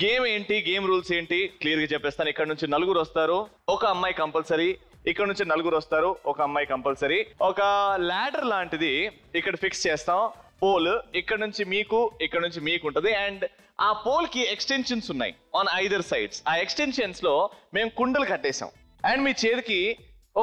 Game ఏంటి, game rules ఏంటి clear గా చెప్పేస్తాను. ఇక్కడ నుంచి నలుగురు వస్తారు, ఒక అమ్మాయి కంపల్సరీ. ఇక్కడ నుంచి నలుగురు వస్తారు, ఒక అమ్మాయి కంపల్సరీ. ఒక ల్యాడర్ లాంటిది ఇక్కడ ఫిక్స్ చేస్తాం. పోల్ ఇక్కడ నుంచి మీకు, ఇక్కడ నుంచి మీకు ఉంటుంది. అండ్ ఆ పోల్ కి ఎక్స్టెన్షన్స్ ఉన్నాయి ఆన్ ఐదర్ సైడ్స్. ఆ ఎక్స్టెన్షన్స్ లో మేము కుండలు కట్టేసాం. అండ్ మీ చేతికి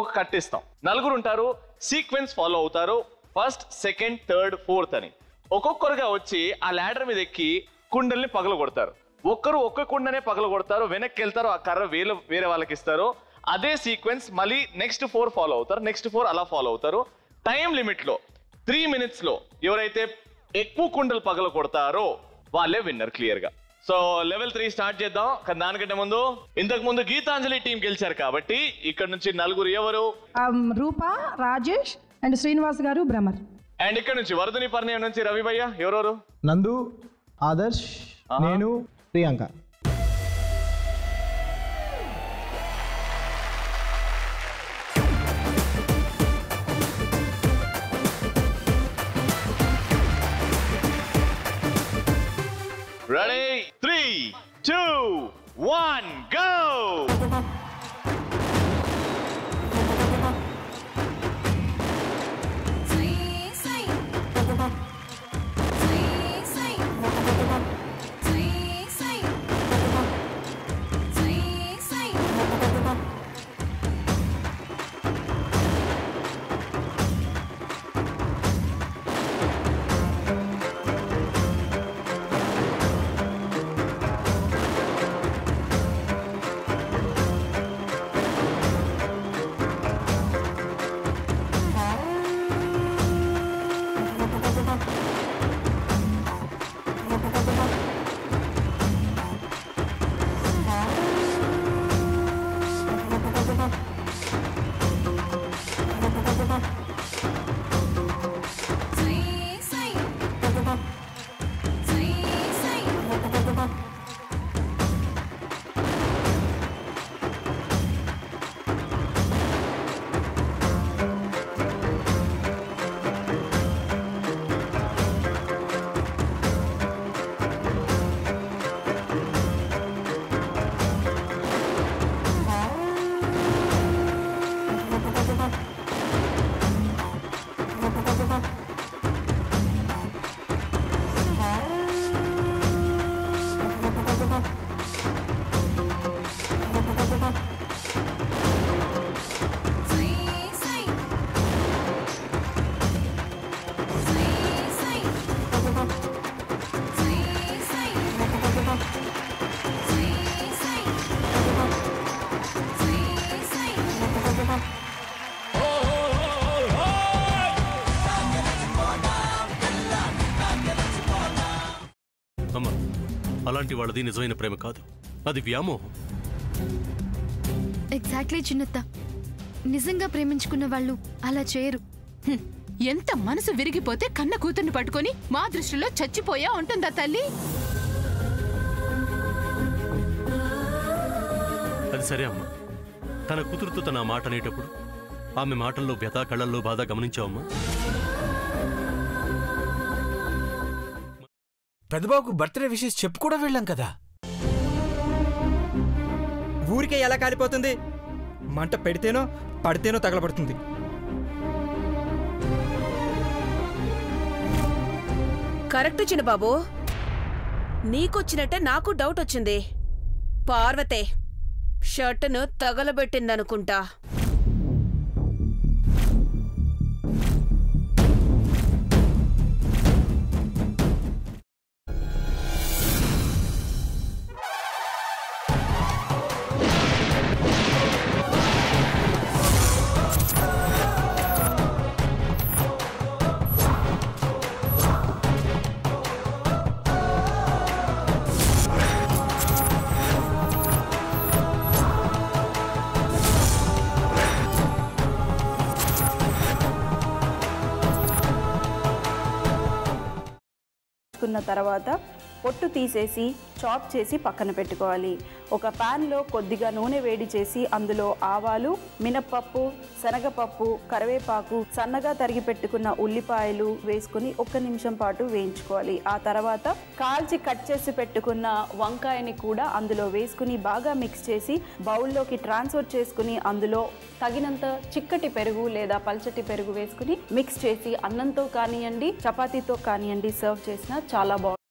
ఒక కట్టిస్తాం. నలుగురు ఉంటారు, సీక్వెన్స్ ఫాలో అవుతారు. ఫస్ట్, సెకండ్, థర్డ్, ఫోర్త్ అని ఒక్కొక్కరుగా వచ్చి ఆ ల్యాడర్ మీద ఎక్కి కుండల్ని పగల కొడతారు. ఒక్కరు ఒక్క కుండనే పగల కొడతారు, వెనక్కి వెళ్తారు, ఆ కర్ర వేరే వాళ్ళకి ఇస్తారు. అదే సీక్వెన్స్ మళ్ళీ నెక్స్ట్ 4 ఫాలో అవుతారు, నెక్స్ట్ 4 అలా ఫాలో అవుతారు. టైం లిమిట్ లో 3 minutes లో ఎవరైతే ఎక్కువ కుండలు పగల కొడతారో వాళ్ళే విన్నర్ క్లియర్ గా. సో లెవెల్ 3 స్టార్ట్ చేద్దాం. దానికంటే ముందు ఇంతకు ముందు గీతాంజలి టీం గెలిచారు కాబట్టి ఇక్కడ నుంచి నలుగురు ఎవరు? రూపా, రాజేష్ అండ్ శ్రీనివాస్ గారు, భ్రమర్. అండ్ ఇక్కడ నుంచి వరదని పరిణయం నుంచి రవి భయ్య ఎవరెవరు? నందు, ఆదర్శ్, నేను, ప్రియాంక. Ready? 3, 2, 1, go! అలాంటి వాళ్ళది నిజమైన ప్రేమ కాదు, అది వ్యామోహం. ఎగ్జాక్ట్లీ చిన్నత్త, నిజంగా ప్రేమించుకున్న వాళ్ళు అలా చేయరు. ఎంత మనసు విరిగిపోతే కన్న కూతుర్ని పట్టుకొని మా దృష్టిలో చచ్చిపోయా ఉంటుందా తల్లి? అది సరే అమ్మా, తన కూతురుతో తన మాట అనేటప్పుడు ఆమె మాటల్లో వ్యథ, కళ్ళల్లో బాధ గమనించావమ్మా? పెద్దబాబుకు బర్త్డే విషెస్ చెప్పు కూడా వెళ్ళాం కదా. ఊరికే ఎలా కాలిపోతుంది? మంట పెడితేనో పడితేనో తగలబడుతుంది. కరెక్ట్ చిన్నబాబు, నీకొచ్చినట్టే నాకు డౌట్ వచ్చింది. పార్వతే షర్టును తగలబెట్టిందనుకుంటా. తర్వాత పొట్టు తీసేసి చాప్ చేసి పక్కన పెట్టుకోవాలి. ఒక ప్యాన్లో కొద్దిగా నూనె వేడి చేసి అందులో ఆవాలు, మినప్పప్పు, శనగపప్పు, కరివేపాకు, సన్నగా తరిగి పెట్టుకున్న ఉల్లిపాయలు వేసుకుని 1 నిమిషం పాటు వేయించుకోవాలి. ఆ తర్వాత కాల్చి కట్ చేసి పెట్టుకున్న వంకాయని కూడా అందులో వేసుకుని బాగా మిక్స్ చేసి బౌల్లోకి ట్రాన్స్ఫర్ చేసుకుని అందులో తగినంత చిక్కటి పెరుగు లేదా పల్చటి పెరుగు వేసుకుని మిక్స్ చేసి అన్నంతో కానివ్వండి, చపాతీతో కానివ్వండి సర్వ్ చేసినా చాలా బాగుంటుంది.